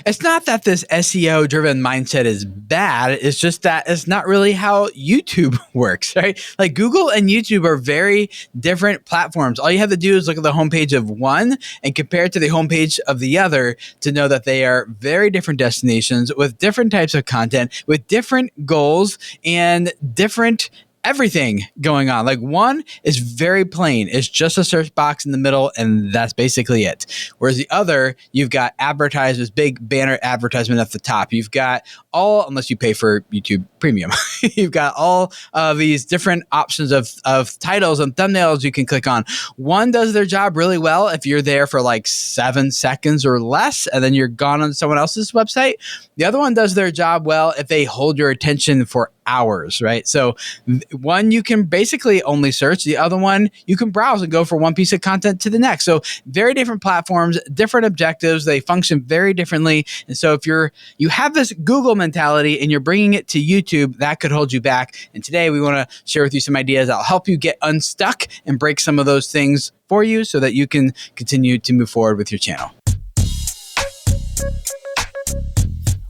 It's not that this SEO driven mindset is bad. It's just that it's not really how YouTube works, right? Like Google and YouTube are very different platforms. All you have to do is look at the homepage of one and compare it to the homepage of the other to know that they are very different destinations with different types of content, with different goals and different everything going on. Like one is very plain. It's just a search box in the middle and that's basically it. Whereas the other, you've got advertisements, big banner advertisement at the top. You've got all, unless you pay for YouTube Premium, you've got all of these different options of titles and thumbnails you can click on. One does their job really well if you're there for like 7 seconds or less and then you're gone on someone else's website. The other one does their job well if they hold your attention for hours, right? So one you can basically only search, the other one you can browse and go from one piece of content to the next. So very different platforms, different objectives, they function very differently. And so if you have this Google mentality and you're bringing it to YouTube, that could hold you back. And today we want to share with you some ideas that'll help you get unstuck and break some of those things for you so that you can continue to move forward with your channel.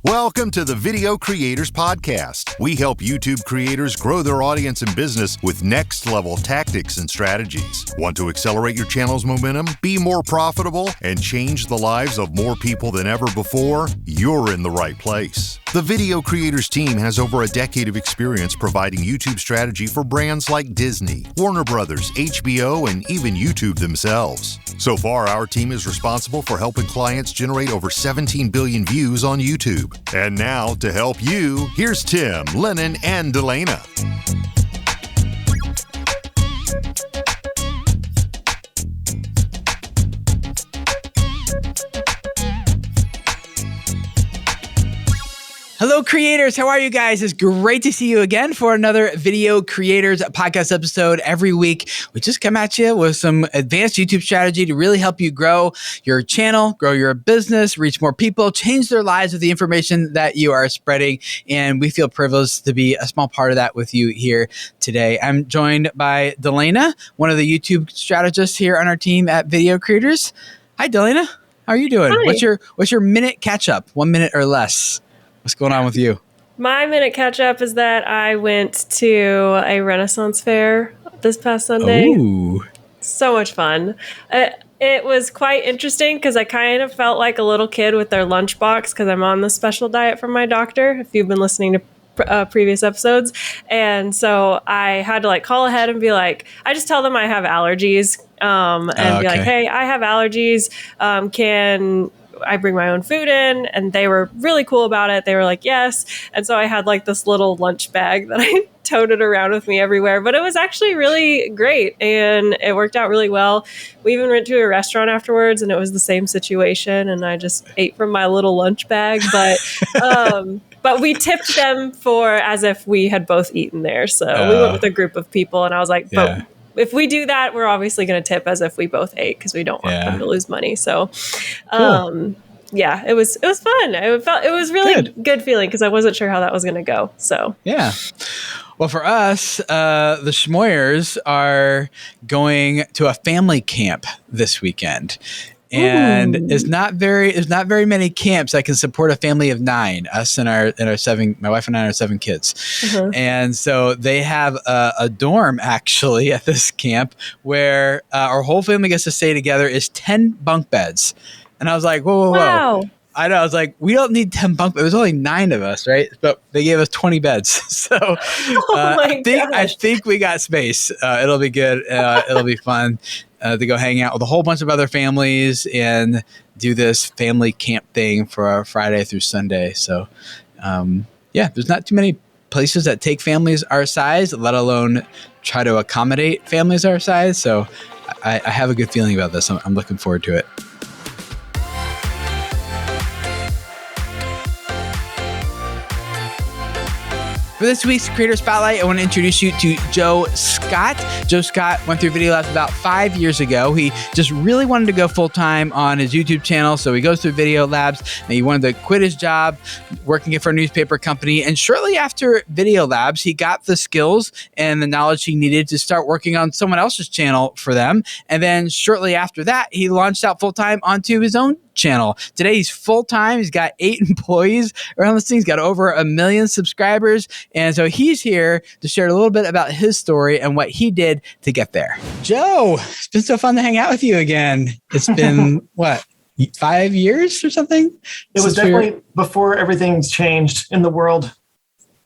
Welcome to the Video Creators Podcast. We help YouTube creators grow their audience and business with next-level tactics and strategies. Want to accelerate your channel's momentum, be more profitable, and change the lives of more people than ever before? You're in the right place. The Video Creators team has over a decade of experience providing YouTube strategy for brands like Disney, Warner Brothers, HBO, and even YouTube themselves. So far, our team is responsible for helping clients generate over 17 billion views on YouTube. And now, to help you, here's Tim, Lennon, and Delana. Hello, creators. How are you guys? It's great to see you again for another Video Creators Podcast episode. Every week, we just come at you with some advanced YouTube strategy to really help you grow your channel, grow your business, reach more people, change their lives with the information that you are spreading. And we feel privileged to be a small part of that with you here today. I'm joined by Delana, one of the YouTube strategists here on our team at Video Creators. Hi, Delana. How are you doing? Hi. What's your minute catch up? 1 minute or less. What's going on with you? My minute catch up is that I went to a Renaissance fair this past Sunday. Ooh. So much fun. It was quite interesting because I kind of felt like a little kid with their lunchbox because I'm on the special diet from my doctor, if you've been listening to previous episodes. And so I had to call ahead and be like, I just tell them I have allergies and be like, hey, I have allergies. Can I bring my own food in? And they were really cool about it. They were like, yes. And so I had this little lunch bag that I toted around with me everywhere, but it was actually really great and it worked out really well. We even went to a restaurant afterwards and it was the same situation. And I just ate from my little lunch bag, but we tipped them for as if we had both eten there. So we went with a group of people and I was like, but if we do that, we're obviously going to tip as if we both ate because we don't want them to lose money. So, Cool. it was fun. It was really good feeling because I wasn't sure how that was going to go. So yeah. Well, for us, the Schmoyers are going to a family camp this weekend. And there's not very many camps that can support a family of 9, us and our 7, my wife and I, our 7 kids. Mm-hmm. And so they have a dorm actually at this camp where our whole family gets to stay together. Is 10 bunk beds. And I was like, whoa. Wow. I know. I was like, we don't need 10 bunk beds. There's only 9 of us, right? But they gave us 20 beds. So I think we got space. It'll be good. It'll be fun to go hang out with a whole bunch of other families and do this family camp thing for our Friday through Sunday. So, there's not too many places that take families our size, let alone try to accommodate families our size. So I have a good feeling about this. I'm looking forward to it. For this week's Creator Spotlight, I want to introduce you to Joe Scott. Joe Scott went through Video Labs about 5 years ago. He just really wanted to go full-time on his YouTube channel, so he goes through Video Labs, and he wanted to quit his job, working for a newspaper company. And shortly after Video Labs, he got the skills and the knowledge he needed to start working on someone else's channel for them. And then shortly after that, he launched out full-time onto his own channel. Today, he's full-time. He's got 8 employees around this thing. He's got over 1 million subscribers. And so he's here to share a little bit about his story and what he did to get there. Joe, it's been so fun to hang out with you again. It's been, what, 5 years or something? It was definitely before everything's changed in the world.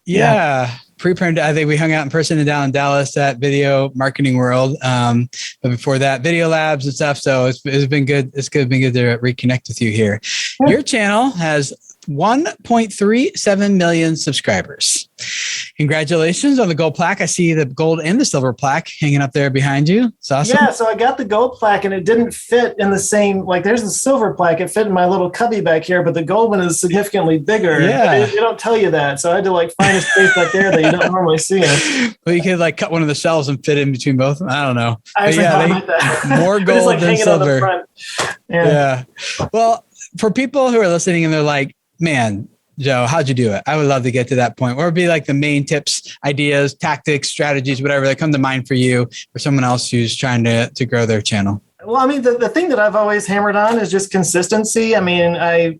Yeah. Pre-pandemic, I think we hung out in person down in Dallas at Video Marketing World. But before that, Video Labs and stuff. So it's been good. It's been good to reconnect with you here. Yeah. Your channel has 1.37 million subscribers. Congratulations on the gold plaque. I see the gold and the silver plaque hanging up there behind you. It's awesome. Yeah, so I got the gold plaque and it didn't fit in the same, like there's the silver plaque. It fit in my little cubby back here, but the gold one is significantly bigger. Yeah. They don't tell you that. So I had to like find a space back there that you don't normally see it. Well, you could like cut one of the shelves and fit in between both. I don't know. More gold like than silver. Yeah. Well, for people who are listening and they're like, man, Joe, how'd you do it? I would love to get to that point. What would be like the main tips, ideas, tactics, strategies, whatever that come to mind for you or someone else who's trying to grow their channel? Well, I mean, the thing that I've always hammered on is just consistency. I mean, I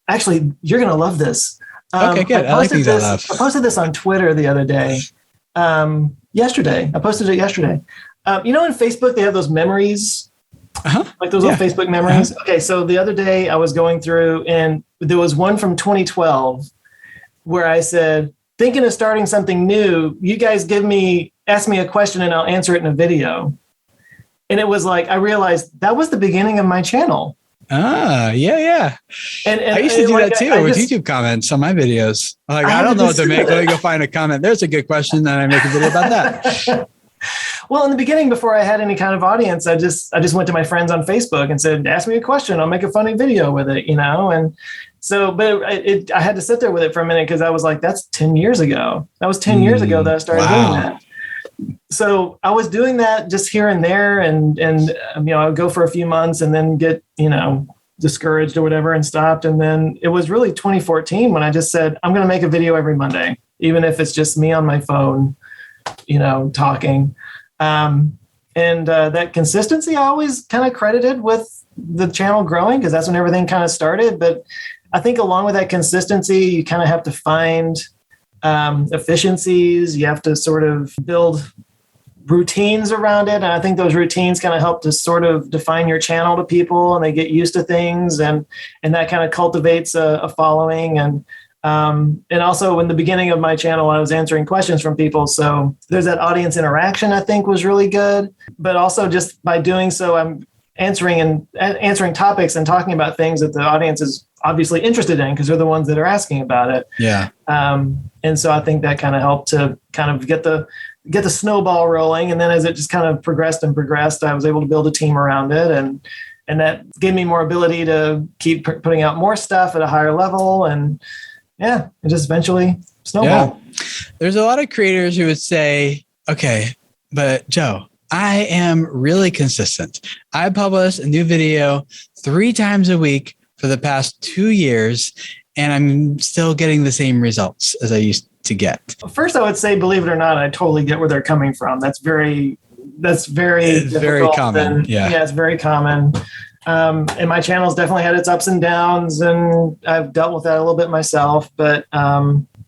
actually, you're going to love this. Okay, good. I like things I love. I posted this on Twitter the other day. Yesterday. I posted it yesterday. You know, in Facebook, they have those memories. Like those little Facebook memories. Okay, so the other day I was going through and there was one from 2012 where I said, thinking of starting something new, you guys ask me a question and I'll answer it in a video. And it was like, I realized that was the beginning of my channel. Yeah. And I used to do that too with YouTube comments on my videos. Like, I don't know what to make. Let me go find a comment. There's a good question. And I make a video about that. Well, in the beginning, before I had any kind of audience, I just went to my friends on Facebook and said, ask me a question. I'll make a funny video with it, you know? And so, but I had to sit there with it for a minute because I was like, that's 10 years ago. That was 10 years ago that I started doing that. So I was doing that just here and there. And you know, I would go for a few months and then get, you know, discouraged or whatever and stopped. And then it was really 2014 when I just said, I'm going to make a video every Monday, even if it's just me on my phone, you know, talking. That consistency I always kind of credited with the channel growing because that's when everything kind of started. But I think along with that consistency, you kind of have to find efficiencies. You have to sort of build routines around it. And I think those routines kind of help to sort of define your channel to people and they get used to things and that kind of cultivates a following. And also in the beginning of my channel, I was answering questions from people. So there's that audience interaction I think was really good, but also just by doing so, I'm answering topics and talking about things that the audience is obviously interested in because they're the ones that are asking about it. Yeah. And so I think that kind of helped to kind of get the snowball rolling. And then as it just kind of progressed, I was able to build a team around it. And that gave me more ability to keep putting out more stuff at a higher level. And yeah, it just eventually snowballed. Yeah. There's a lot of creators who would say, okay, but Joe, I am really consistent. I publish a new video 3 times a week for the past 2 years, and I'm still getting the same results as I used to get. First, I would say, believe it or not, I totally get where they're coming from. It's very common. Yeah, it's very common. And my channel's definitely had its ups and downs, and I've dealt with that a little bit myself. But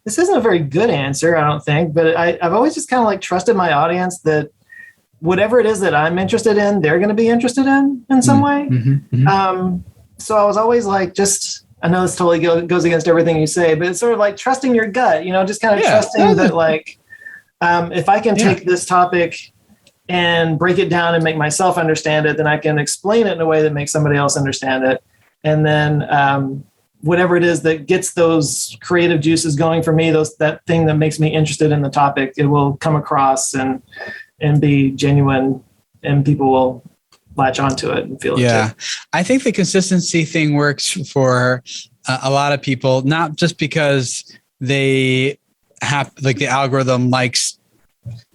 this isn't a very good answer, I don't think. But I've always just kind of like trusted my audience that whatever it is that I'm interested in, they're going to be interested in some way. So I was always like, I know this totally goes against everything you say, but it's sort of like trusting your gut, you know, just kind of trusting that like, if I can take this topic and break it down and make myself understand it, then I can explain it in a way that makes somebody else understand it. And then whatever it is that gets those creative juices going for me, that thing that makes me interested in the topic, it will come across and be genuine and people will latch onto it and feel it too. I think the consistency thing works for a lot of people, not just because they have like the algorithm likes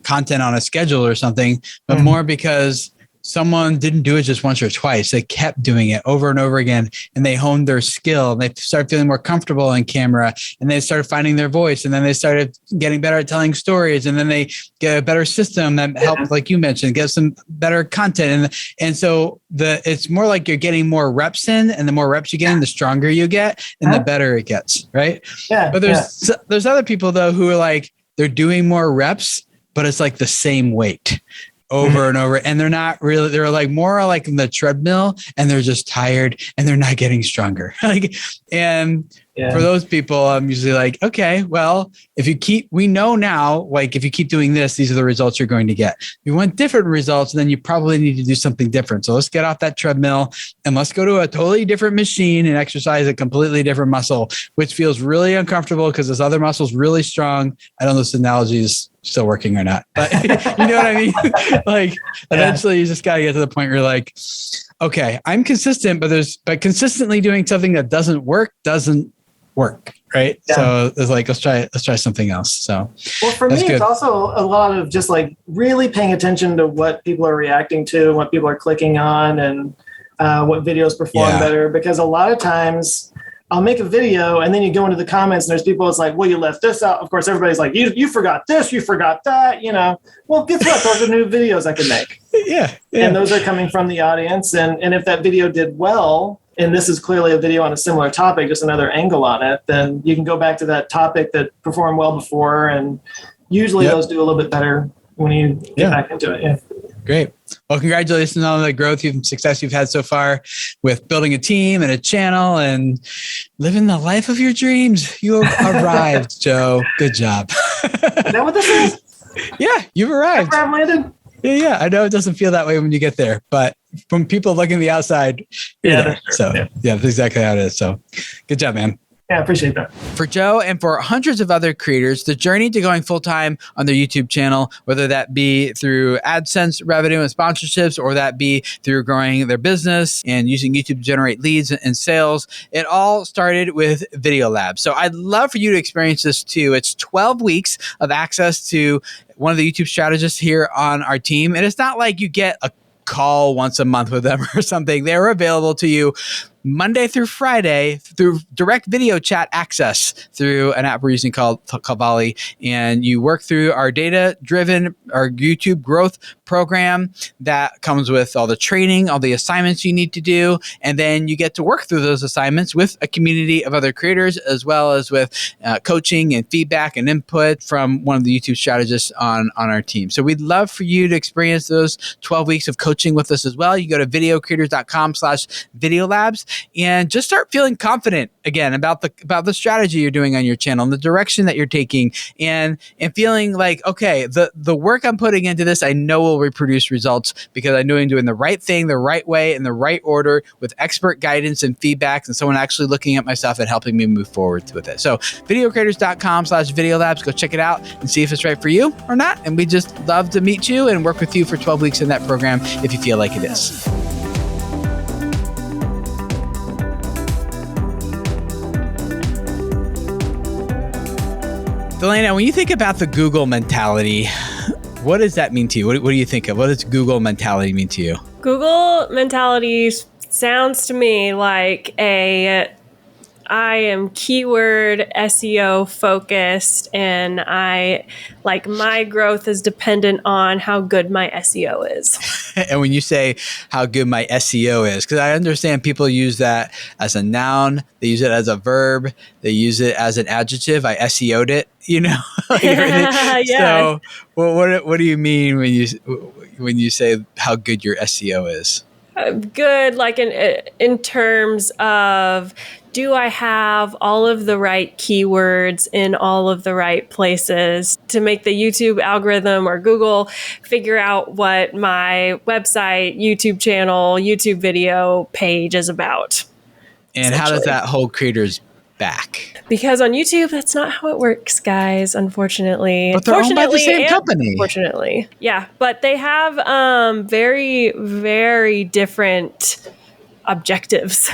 content on a schedule or something, but more because someone didn't do it just once or twice. They kept doing it over and over again, and they honed their skill. And they started feeling more comfortable on camera, and they started finding their voice, and then they started getting better at telling stories, and then they get a better system that helped, like you mentioned, get some better content. And so it's more like you're getting more reps in, and the more reps you get in, the stronger you get, and the better it gets, right? Yeah. But there's other people though who are like, they're doing more reps, but it's like the same weight over and over. And they're not really, they're like more like in the treadmill, and they're just tired and they're not getting stronger. For those people, I'm usually like, okay, well, we know now, like if you keep doing this, these are the results you're going to get. If you want different results, then you probably need to do something different. So let's get off that treadmill and let's go to a totally different machine and exercise a completely different muscle, which feels really uncomfortable because this other muscle is really strong. I don't know if this analogy is still working or not, but you know what I mean? Like eventually you just got to get to the point where you're like, okay, I'm consistent, but consistently doing something that doesn't work, right? Yeah. So it's like, let's try something else. So, well, for me, it's also a lot of just like really paying attention to what people are reacting to, what people are clicking on, and what videos perform better. Because a lot of times I'll make a video and then you go into the comments and there's people that's like, well, you left this out. Of course, everybody's like, you forgot this, you forgot that, Well, guess what? Those are new videos I can make. Yeah. And those are coming from the audience. And if that video did well, and this is clearly a video on a similar topic, just another angle on it, then you can go back to that topic that performed well before. And usually those do a little bit better when you get back into it. Yeah. Great. Well, congratulations on the growth and success you've had so far with building a team and a channel and living the life of your dreams. You arrived, Joe. Good job. Is that what this is? Yeah, you've arrived. That's where I've landed? Yeah. I know it doesn't feel that way when you get there, but from people looking the outside, so that's exactly how it is. So good job, man. Yeah, I appreciate that. For Joe and for hundreds of other creators, the journey to going full-time on their YouTube channel, whether that be through AdSense revenue and sponsorships, or that be through growing their business and using YouTube to generate leads and sales, it all started with Video Labs. So I'd love for you to experience this too. It's 12 weeks of access to one of the YouTube strategists here on our team. And it's not like you get a call once a month with them or something. They're available to you Monday through Friday through direct video chat access through an app we're using called Volley. And you work through our data-driven, our YouTube growth program that comes with all the training, all the assignments you need to do. And then you get to work through those assignments with a community of other creators, as well as with coaching and feedback and input from one of the YouTube strategists on our team. So we'd love for you to experience those 12 weeks of coaching with us as well. You go to videocreators.com/videolabs and just start feeling confident again about the strategy you're doing on your channel and the direction that you're taking, and feeling like, okay, the work I'm putting into this, I know will reproduce results because I know I'm doing the right thing, the right way, in the right order, with expert guidance and feedback, and someone actually looking at my stuff and helping me move forward with it. So videocreators.com/videolabs, go check it out and see if it's right for you or not. And we just love to meet you and work with you for 12 weeks in that program if you feel like it is. Delana, when you think about the Google mentality, what does that mean to you? What do you think of? What does Google mentality mean to you? Google mentality sounds to me like I am keyword SEO focused, and my growth is dependent on how good my SEO is. And when you say how good my SEO is, because I understand people use that as a noun, they use it as a verb, they use it as an adjective. I SEO'd it, Yeah. So, what do you mean when you say how good your SEO is? Good, like in terms of, do I have all of the right keywords in all of the right places to make the YouTube algorithm or Google figure out what my website, YouTube channel, YouTube video page is about? And how does that hold creators back? Because on YouTube, that's not how it works, guys, unfortunately. But they're owned by the same company. Unfortunately. Yeah, but they have very, very different objectives.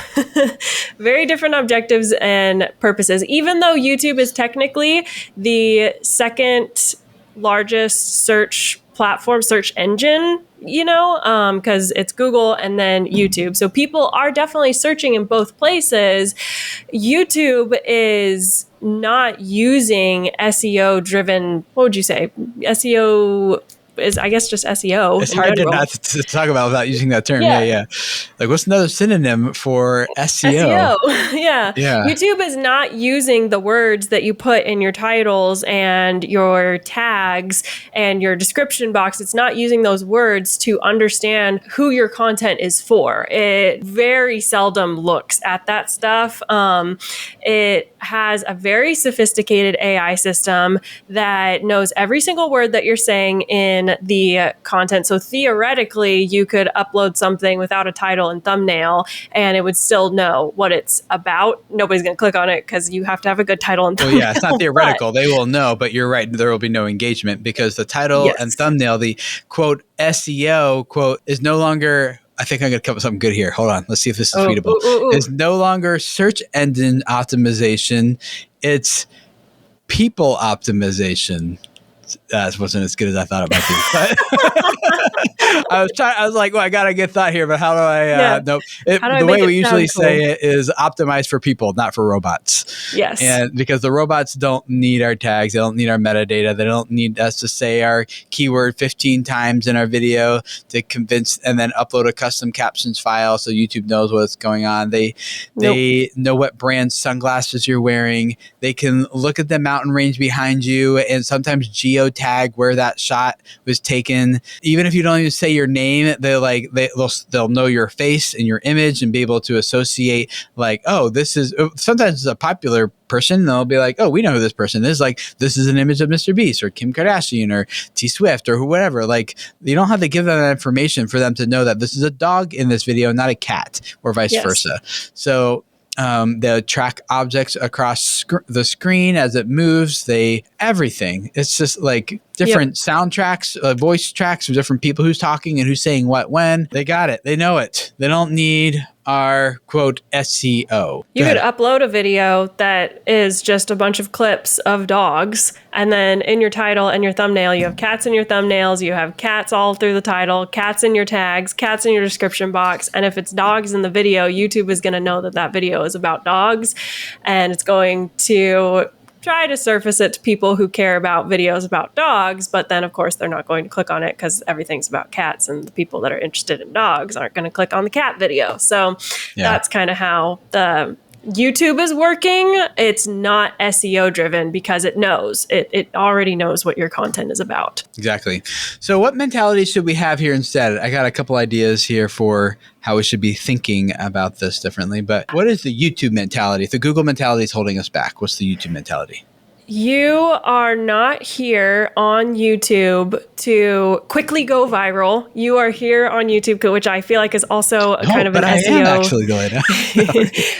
Very different objectives and purposes. Even though YouTube is technically the second largest search platform, search engine because it's Google and then YouTube. So people are definitely searching in both places. YouTube is not using SEO driven, what would you say? SEO is, I guess, just SEO. It's hard to not to talk about without using that term. Yeah. Like, what's another synonym for SEO? Yeah. YouTube is not using the words that you put in your titles and your tags and your description box. It's not using those words to understand who your content is for. It very seldom looks at that stuff. It has a very sophisticated AI system that knows every single word that you're saying in the content. So theoretically, you could upload something without a title and thumbnail, and it would still know what it's about. Nobody's going to click on it because you have to have a good title and thumbnail. Well, yeah, it's not theoretical. They will know, but you're right. There will be no engagement because the title and thumbnail, the quote SEO quote, is no longer. I think I'm going to come up with something good here. Hold on. Let's see if this is tweetable. It's no longer search engine optimization. It's people optimization. That wasn't as good as I thought it might be. But I was like, well, I got a good thought here, but how do I, nope. The way we usually say it is optimized for people, not for robots. Yes. And because the robots don't need our tags, they don't need our metadata, they don't need us to say our keyword 15 times in our video to convince and then upload a custom captions file so YouTube knows what's going on. They know what brand sunglasses you're wearing. They can look at the mountain range behind you and sometimes geotag where that shot was taken. Even if you don't even say your name, they'll know your face and your image and be able to associate like, oh, this is sometimes it's a popular person. And they'll be like, oh, we know who this person is. Like, this is an image of Mr. Beast or Kim Kardashian or T Swift or whatever. Like, you don't have to give them that information for them to know that this is a dog in this video, not a cat, or vice versa. So they'll track objects across the screen as it moves. Everything. It's just like different soundtracks, voice tracks of different people who's talking and who's saying what when. They got it. They know it. They don't need our quote SEO. You could upload a video that is just a bunch of clips of dogs, and then in your title and your thumbnail, you have cats in your thumbnails, you have cats all through the title, cats in your tags, cats in your description box, and if it's dogs in the video, YouTube is going to know that that video is about dogs, and it's going to try to surface it to people who care about videos about dogs, but then of course they're not going to click on it because everything's about cats and the people that are interested in dogs aren't going to click on the cat video. So that's kind of how the YouTube is working. It's not SEO driven because it knows. It already knows what your content is about. Exactly. So what mentality should we have here instead? I got a couple ideas here for how we should be thinking about this differently. But what is the YouTube mentality? If the Google mentality is holding us back, what's the YouTube mentality? You are not here on YouTube to quickly go viral. You are here on YouTube, which I feel like is also kind of an SEO. I am actually going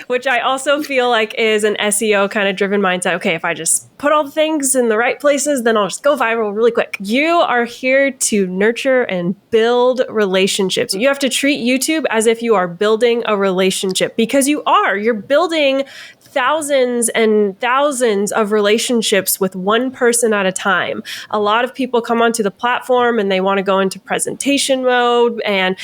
which I also feel like is an SEO kind of driven mindset. Okay, if I just put all the things in the right places, then I'll just go viral really quick. You are here to nurture and build relationships. You have to treat YouTube as if you are building a relationship because you are. You're building thousands and thousands of relationships with one person at a time. A lot of people come onto the platform and they want to go into presentation mode, and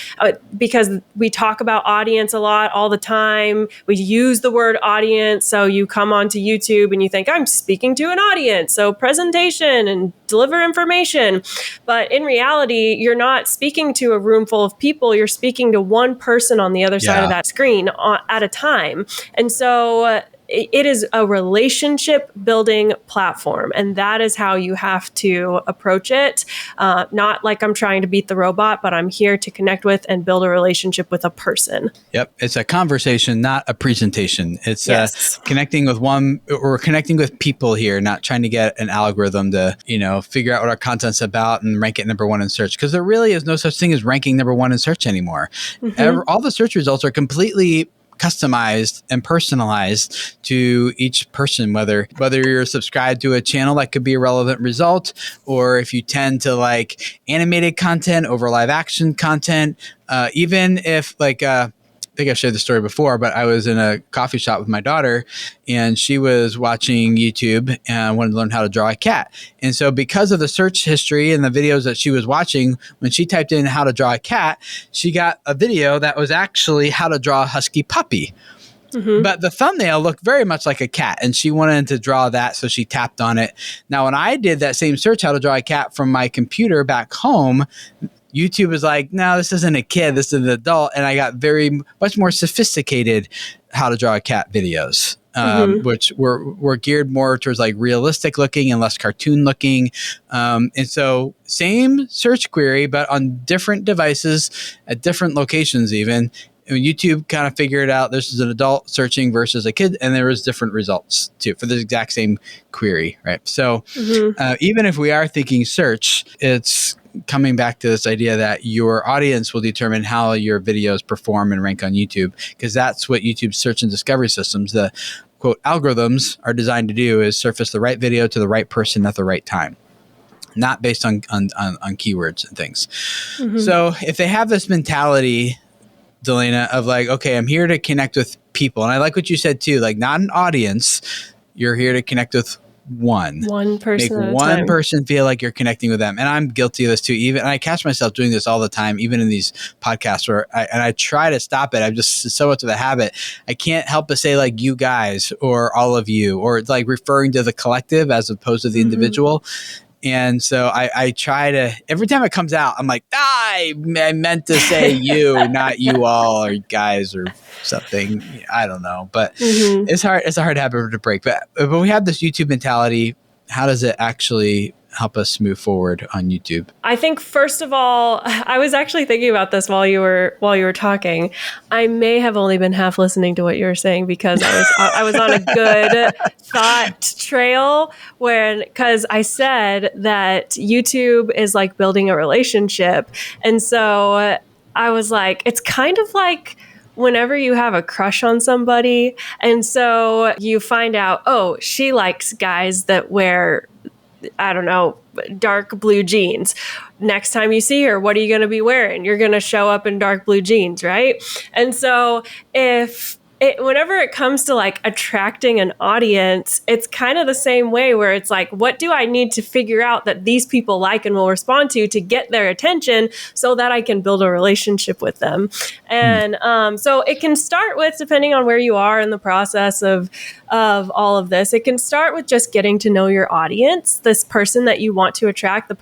because we talk about audience a lot all the time, we use the word audience. So you come onto YouTube and you think, I'm speaking to an audience, so presentation and deliver information. But in reality, you're not speaking to a room full of people. You're speaking to one person on the other side of that screen at a time. And so it is a relationship building platform, and that is how you have to approach it. Not like I'm trying to beat the robot, but I'm here to connect with and build a relationship with a person. Yep. It's a conversation, not a presentation. It's connecting with we're connecting with people here, not trying to get an algorithm to, figure out what our content's about and rank it number one in search. Because there really is no such thing as ranking number one in search anymore. All the search results are completely customized and personalized to each person, whether you're subscribed to a channel that could be a relevant result, or if you tend to like animated content over live action content, even if think I've shared the story before, but I was in a coffee shop with my daughter and she was watching YouTube and wanted to learn how to draw a cat. And so because of the search history and the videos that she was watching, when she typed in how to draw a cat, she got a video that was actually how to draw a husky puppy. Mm-hmm. But the thumbnail looked very much like a cat and she wanted to draw that. So she tapped on it. Now, when I did that same search, how to draw a cat from my computer back home, YouTube is like, no, this isn't a kid, this is an adult. And I got much more sophisticated how to draw a cat videos, which were geared more towards like realistic looking and less cartoon looking. And so same search query, but on different devices at different locations even. YouTube kind of figured out this is an adult searching versus a kid, and there was different results too for the exact same query, right? So even if we are thinking search, it's coming back to this idea that your audience will determine how your videos perform and rank on YouTube, because that's what YouTube's search and discovery systems, the quote algorithms, are designed to do, is surface the right video to the right person at the right time, not based on keywords and things. So if they have this mentality, Delana, of like, okay, I'm here to connect with people. And I like what you said too, like not an audience. You're here to connect with one person. Make one person feel like you're connecting with them. And I'm guilty of this too. And I catch myself doing this all the time, even in these podcasts where I try to stop it. I'm just so much of a habit. I can't help but say like you guys or all of you, or it's like referring to the collective as opposed to the individual. And so I try to, every time it comes out, I'm like, I meant to say you, not you all or guys or something. I don't know, but it's hard. It's a hard habit to break. But we have this YouTube mentality. How does it actually help us move forward on YouTube? I think first of all, I was actually thinking about this while you were talking. I may have only been half listening to what you were saying because I was on a good thought trail because I said that YouTube is like building a relationship, and so I was like, it's kind of like whenever you have a crush on somebody, and so you find out, oh, she likes guys that wear, I don't know, dark blue jeans. Next time you see her, what are you going to be wearing? You're going to show up in dark blue jeans, right? And so whenever it comes to like attracting an audience, it's kind of the same way where it's like, what do I need to figure out that these people like and will respond to get their attention so that I can build a relationship with them? And so it can start with, depending on where you are in the process of all of this, it can start with just getting to know your audience, this person that you want to attract, the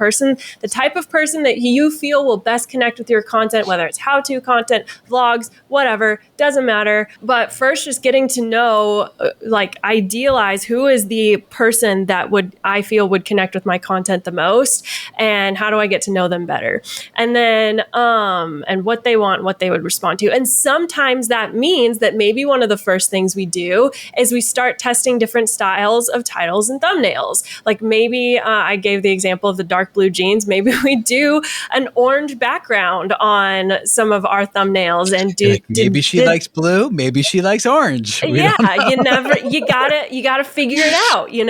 type of person that you feel will best connect with your content, whether it's how-to content, vlogs, whatever, doesn't matter. But first, just getting to know, like idealize who is the person that I feel would connect with my content the most, and how do I get to know them better? And then, and what they want, what they would respond to. And sometimes that means that maybe one of the first things we do is we start testing different styles of titles and thumbnails. Like maybe I gave the example of the dark blue jeans. Maybe we do an orange background on some of our thumbnails and maybe she likes blue, maybe she likes orange. You gotta figure it out, you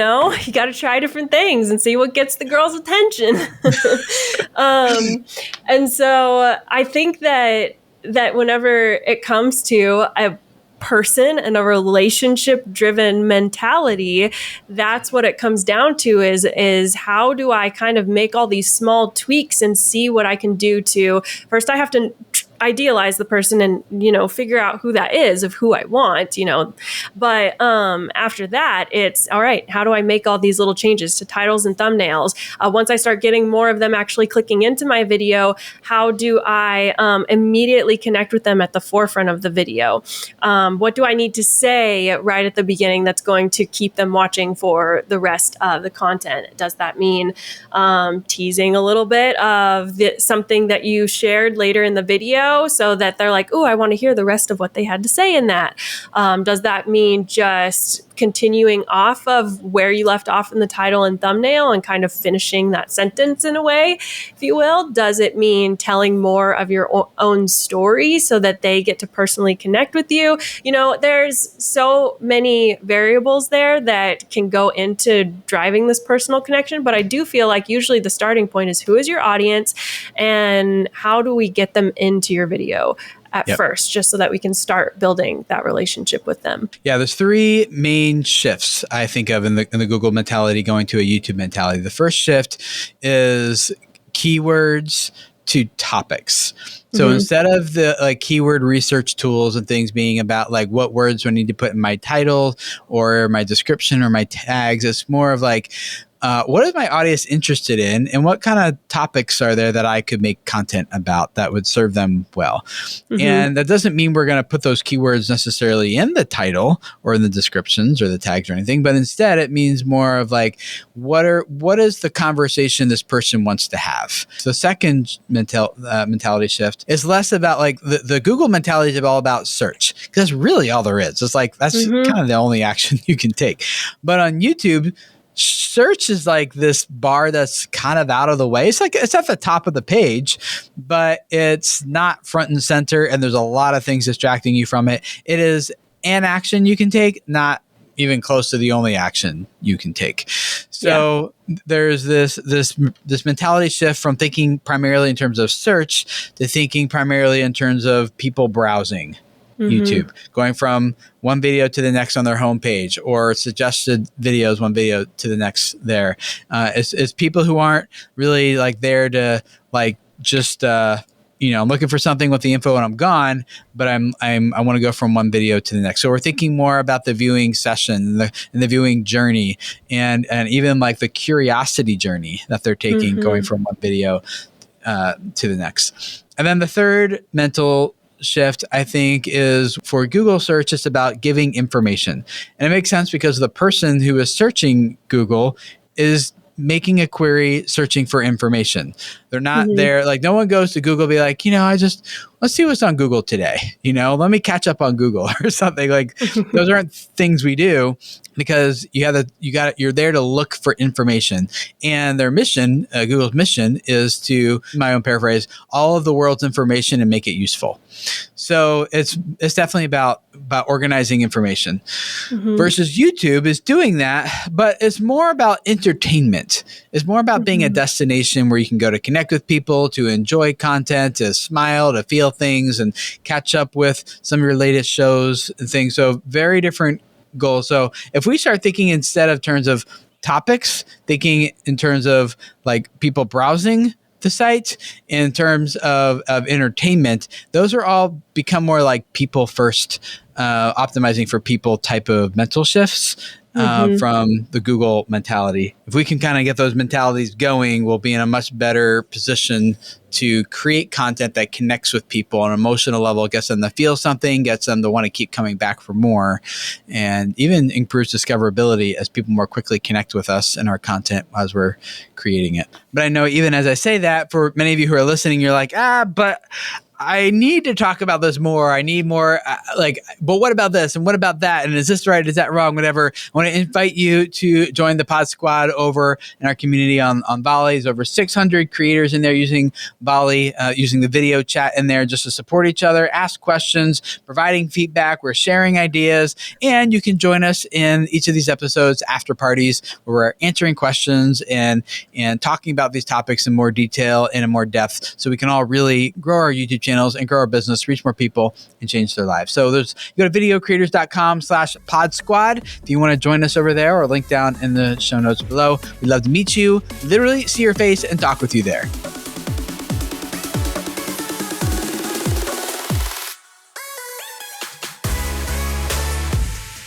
gotta try different things and see what gets the girl's attention. And so I think that whenever it comes to a person and a relationship driven mentality, that's what it comes down to is how do I kind of make all these small tweaks and see what I can do to, first I have to idealize the person and, figure out who that is of who I want, but after that, it's all right, how do I make all these little changes to titles and thumbnails? Once I start getting more of them actually clicking into my video, how do I immediately connect with them at the forefront of the video? What do I need to say right at the beginning that's going to keep them watching for the rest of the content? Does that mean teasing a little bit of something that you shared later in the video so that they're like, oh, I want to hear the rest of what they had to say in that? Does that mean just continuing off of where you left off in the title and thumbnail and kind of finishing that sentence in a way, if you will? Does it mean telling more of your own story so that they get to personally connect with you? There's so many variables there that can go into driving this personal connection, but I do feel like usually the starting point is who is your audience and how do we get them into your video? at first, just so that we can start building that relationship with them. Yeah, there's three main shifts I think of in the Google mentality going to a YouTube mentality. The first shift is keywords to topics. So instead of the like keyword research tools and things being about like what words do I need to put in my title or my description or my tags, it's more of like, what is my audience interested in and what kind of topics are there that I could make content about that would serve them well? And that doesn't mean we're going to put those keywords necessarily in the title or in the descriptions or the tags or anything, but instead it means more of like, what is the conversation this person wants to have? So the second mentality shift is less about like the Google mentality is all about search because that's really all there is. It's like, that's kind of the only action you can take. But on YouTube, search is like this bar that's kind of out of the way. It's like it's at the top of the page, but it's not front and center. And there's a lot of things distracting you from it. It is an action you can take, not even close to the only action you can take. So there's this mentality shift from thinking primarily in terms of search to thinking primarily in terms of people browsing YouTube, going from one video to the next on their homepage or suggested videos, one video to the next there. It's people who aren't really like there to like just, I'm looking for something with the info and I'm gone, but I want to go from one video to the next. So we're thinking more about the viewing session and the viewing journey and even like the curiosity journey that they're taking going from one video to the next. And then the third mental shift, I think, is for Google search, it's about giving information. And it makes sense because the person who is searching Google is making a query searching for information. They're not there. Like no one goes to Google be like, let's see what's on Google today. Let me catch up on Google or something. Like those aren't things we do because you're there to look for information. And their mission, Google's mission is to, my own paraphrase, all of the world's information and make it useful. So it's definitely about organizing information versus YouTube is doing that, but it's more about entertainment. It's more about being a destination where you can go to connect with people, to enjoy content, to smile, to feel things and catch up with some of your latest shows and things. So very different goals. So if we start thinking instead of terms of topics, thinking in terms of like people browsing the site, in terms of entertainment, those are all become more like people first, optimizing for people type of mental shifts from the Google mentality. If we can kind of get those mentalities going, we'll be in a much better position to create content that connects with people on an emotional level, gets them to feel something, gets them to want to keep coming back for more, and even improves discoverability as people more quickly connect with us and our content as we're creating it. But I know even as I say that, for many of you who are listening, you're like, but I need to talk about this more. I need more, but what about this? And what about that? And is this right? Is that wrong? Whatever. I want to invite you to join the Pod Squad over in our community on Volley. There's over 600 creators in there using Volley, using the video chat in there just to support each other, ask questions, providing feedback. We're sharing ideas. And you can join us in each of these episodes, after parties, where we're answering questions and talking about these topics in more detail and in more depth so we can all really grow our YouTube channels and grow our business, reach more people, and change their lives. So you go to videocreators.com/pod squad if you want to join us over there, or link down in the show notes below. We'd love to meet you, literally see your face and talk with you there.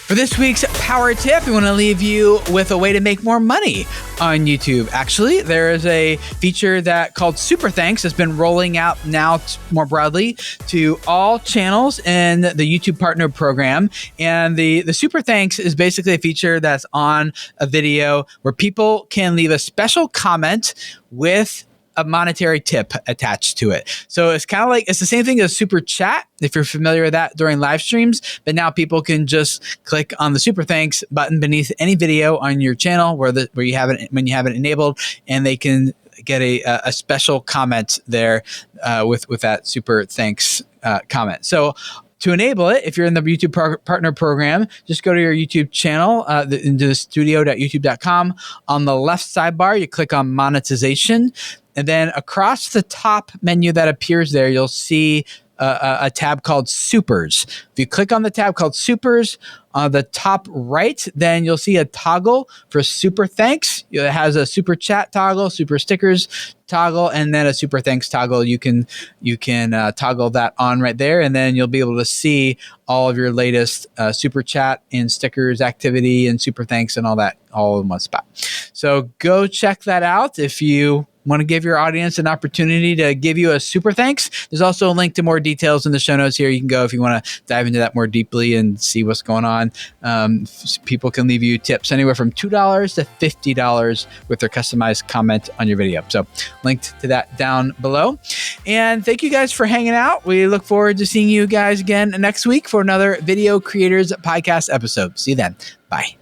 For this week's power tip, we want to leave you with a way to make more money on YouTube. Actually, there is a feature that called Super Thanks has been rolling out now more broadly to all channels in the YouTube Partner Program. And the Super Thanks is basically a feature that's on a video where people can leave a special comment with a monetary tip attached to it. So it's kind of like, it's the same thing as Super Chat, if you're familiar with that during live streams, but now people can just click on the Super Thanks button beneath any video on your channel when you have it enabled, and they can get a special comment there with that Super Thanks comment. So to enable it, if you're in the YouTube Partner Program, just go to your YouTube channel, into the studio.youtube.com. On the left sidebar, you click on monetization. And then across the top menu that appears there, you'll see a tab called Supers. If you click on the tab called Supers on the top right, then you'll see a toggle for super thanks. It has a super chat toggle, super stickers toggle, and then a super thanks toggle. You can toggle that on right there, and then you'll be able to see all of your latest super chat and stickers activity and super thanks and all that all in one spot. So go check that out if you want to give your audience an opportunity to give you a super thanks. There's also a link to more details in the show notes here. You can go if you want to dive into that more deeply and see what's going on. People can leave you tips anywhere from $2 to $50 with their customized comment on your video. So linked to that down below. And thank you guys for hanging out. We look forward to seeing you guys again next week for another Video Creators Podcast episode. See you then. Bye.